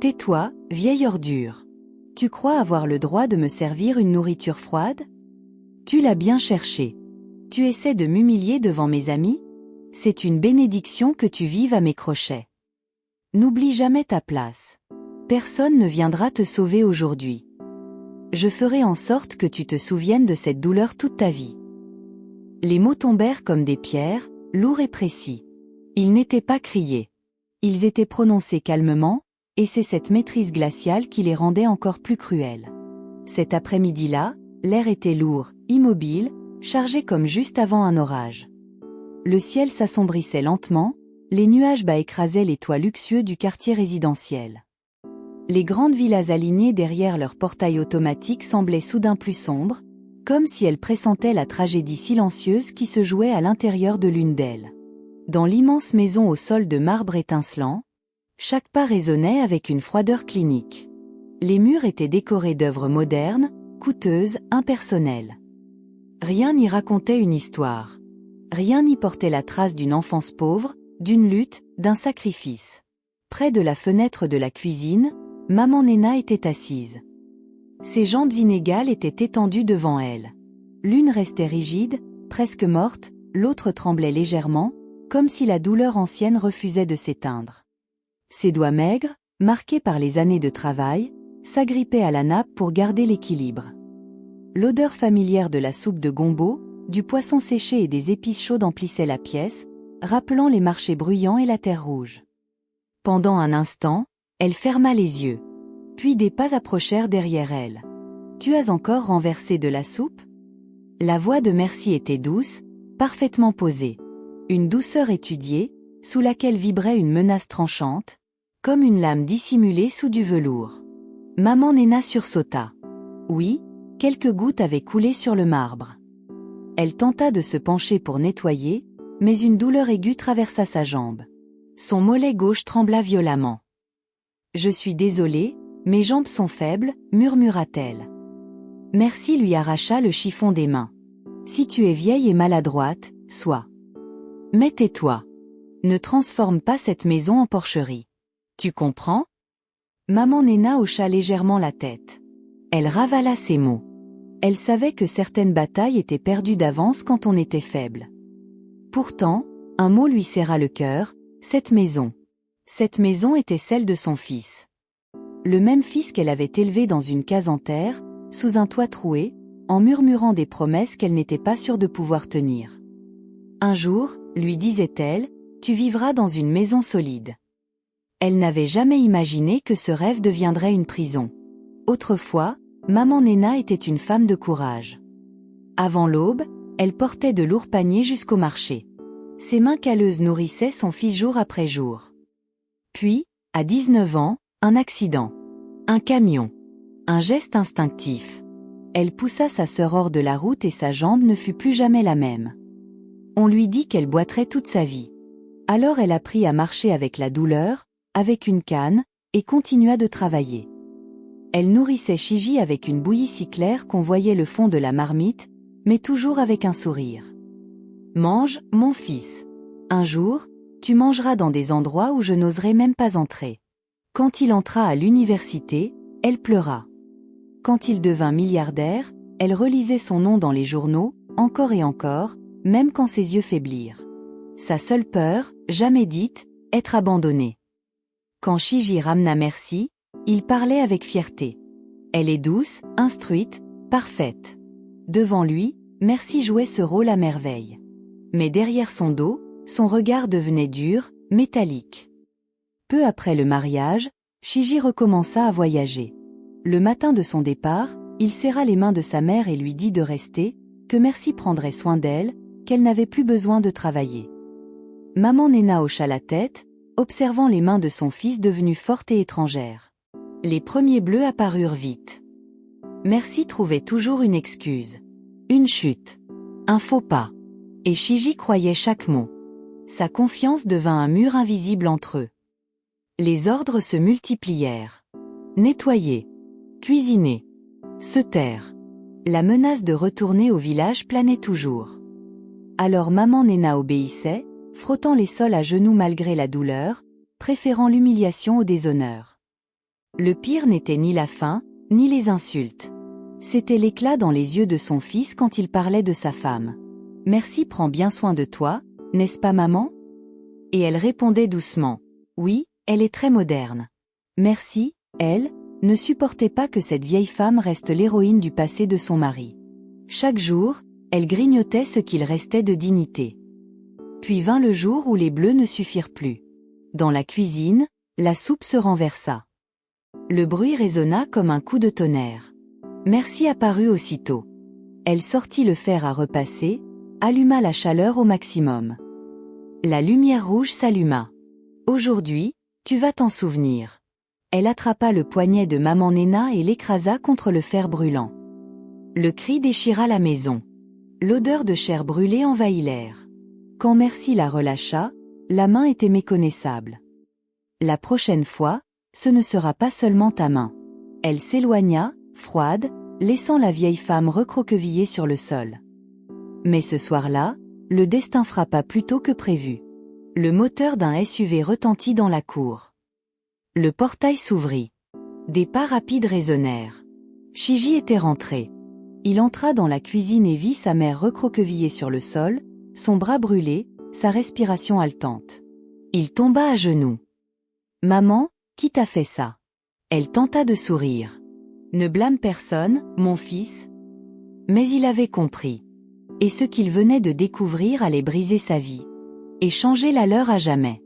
Tais-toi, vieille ordure. Tu crois avoir le droit de me servir une nourriture froide? Tu l'as bien cherché. Tu essaies de m'humilier devant mes amis? C'est une bénédiction que tu vives à mes crochets. N'oublie jamais ta place. Personne ne viendra te sauver aujourd'hui. Je ferai en sorte que tu te souviennes de cette douleur toute ta vie. Les mots tombèrent comme des pierres, lourds et précis. Ils n'étaient pas criés. Ils étaient prononcés calmement, et c'est cette maîtrise glaciale qui les rendait encore plus cruels. Cet après-midi-là, l'air était lourd, immobile, chargé comme juste avant un orage. Le ciel s'assombrissait lentement, les nuages bas écrasaient les toits luxueux du quartier résidentiel. Les grandes villas alignées derrière leurs portails automatiques semblaient soudain plus sombres, comme si elles pressentaient la tragédie silencieuse qui se jouait à l'intérieur de l'une d'elles. Dans l'immense maison au sol de marbre étincelant, chaque pas résonnait avec une froideur clinique. Les murs étaient décorés d'œuvres modernes, coûteuses, impersonnelles. Rien n'y racontait une histoire. Rien n'y portait la trace d'une enfance pauvre, d'une lutte, d'un sacrifice. Près de la fenêtre de la cuisine, maman Néna était assise. Ses jambes inégales étaient étendues devant elle. L'une restait rigide, presque morte, l'autre tremblait légèrement, comme si la douleur ancienne refusait de s'éteindre. Ses doigts maigres, marqués par les années de travail, s'agrippaient à la nappe pour garder l'équilibre. L'odeur familière de la soupe de gombo, du poisson séché et des épices chaudes emplissait la pièce, rappelant les marchés bruyants et la terre rouge. Pendant un instant, elle ferma les yeux. Puis des pas approchèrent derrière elle. « Tu as encore renversé de la soupe ?» La voix de Merci était douce, parfaitement posée. Une douceur étudiée, sous laquelle vibrait une menace tranchante, comme une lame dissimulée sous du velours. Maman Néna sursauta. Oui, quelques gouttes avaient coulé sur le marbre. Elle tenta de se pencher pour nettoyer, mais une douleur aiguë traversa sa jambe. Son mollet gauche trembla violemment. « Je suis désolée, mes jambes sont faibles, murmura-t-elle. Merci lui arracha le chiffon des mains. Si tu es vieille et maladroite, sois. Mais tais-toi. Ne transforme pas cette maison en porcherie. Tu comprends? Maman Néna hocha légèrement la tête. Elle ravala ses mots. Elle savait que certaines batailles étaient perdues d'avance quand on était faible. Pourtant, un mot lui serra le cœur, cette maison. Cette maison était celle de son fils. Le même fils qu'elle avait élevé dans une case en terre, sous un toit troué, en murmurant des promesses qu'elle n'était pas sûre de pouvoir tenir. Un jour, lui disait-elle, tu vivras dans une maison solide. Elle n'avait jamais imaginé que ce rêve deviendrait une prison. Autrefois, maman Néna était une femme de courage. Avant l'aube, elle portait de lourds paniers jusqu'au marché. Ses mains calleuses nourrissaient son fils jour après jour. Puis, à 19 ans, un accident. Un camion. Un geste instinctif. Elle poussa sa sœur hors de la route et sa jambe ne fut plus jamais la même. On lui dit qu'elle boiterait toute sa vie. Alors elle apprit à marcher avec la douleur, avec une canne, et continua de travailler. Elle nourrissait Chigi avec une bouillie si claire qu'on voyait le fond de la marmite, mais toujours avec un sourire. Mange, mon fils. Un jour, tu mangeras dans des endroits où je n'oserais même pas entrer. Quand il entra à l'université, elle pleura. Quand il devint milliardaire, elle relisait son nom dans les journaux, encore et encore, même quand ses yeux faiblirent. Sa seule peur, jamais dite, être abandonnée. Quand Chigi ramena Merci, il parlait avec fierté. Elle est douce, instruite, parfaite. Devant lui, Merci jouait ce rôle à merveille. Mais derrière son dos, son regard devenait dur, métallique. Peu après le mariage, Chigi recommença à voyager. Le matin de son départ, il serra les mains de sa mère et lui dit de rester, que Merci prendrait soin d'elle, qu'elle n'avait plus besoin de travailler. Maman Néna hocha la tête, observant les mains de son fils devenues fortes et étrangères. Les premiers bleus apparurent vite. Merci trouvait toujours une excuse. Une chute. Un faux pas. Et Chigi croyait chaque mot. Sa confiance devint un mur invisible entre eux. Les ordres se multiplièrent. Nettoyer. Cuisiner. Se taire. La menace de retourner au village planait toujours. Alors maman Néna obéissait, frottant les sols à genoux malgré la douleur, préférant l'humiliation au déshonneur. Le pire n'était ni la faim, ni les insultes. C'était l'éclat dans les yeux de son fils quand il parlait de sa femme. « Merci prend bien soin de toi, n'est-ce pas maman ?» Et elle répondait doucement. « Oui, elle est très moderne. » Merci, elle, ne supportait pas que cette vieille femme reste l'héroïne du passé de son mari. Chaque jour, elle grignotait ce qu'il restait de dignité. Puis vint le jour où les bleus ne suffirent plus. Dans la cuisine, la soupe se renversa. Le bruit résonna comme un coup de tonnerre. Merci apparut aussitôt. Elle sortit le fer à repasser, alluma la chaleur au maximum. La lumière rouge s'alluma. « Aujourd'hui, tu vas t'en souvenir. » Elle attrapa le poignet de maman Néna et l'écrasa contre le fer brûlant. Le cri déchira la maison. L'odeur de chair brûlée envahit l'air. Quand Merci la relâcha, la main était méconnaissable. La prochaine fois, ce ne sera pas seulement ta main. Elle s'éloigna, froide, laissant la vieille femme recroquevillée sur le sol. Mais ce soir-là, le destin frappa plus tôt que prévu. Le moteur d'un SUV retentit dans la cour. Le portail s'ouvrit. Des pas rapides résonnèrent. Shiji était rentré. Il entra dans la cuisine et vit sa mère recroquevillée sur le sol, son bras brûlé, sa respiration haletante. Il tomba à genoux. « Maman, qui t'a fait ça ?» Elle tenta de sourire. « Ne blâme personne, mon fils. » Mais il avait compris. Et ce qu'il venait de découvrir allait briser sa vie. Et changer la leur à jamais.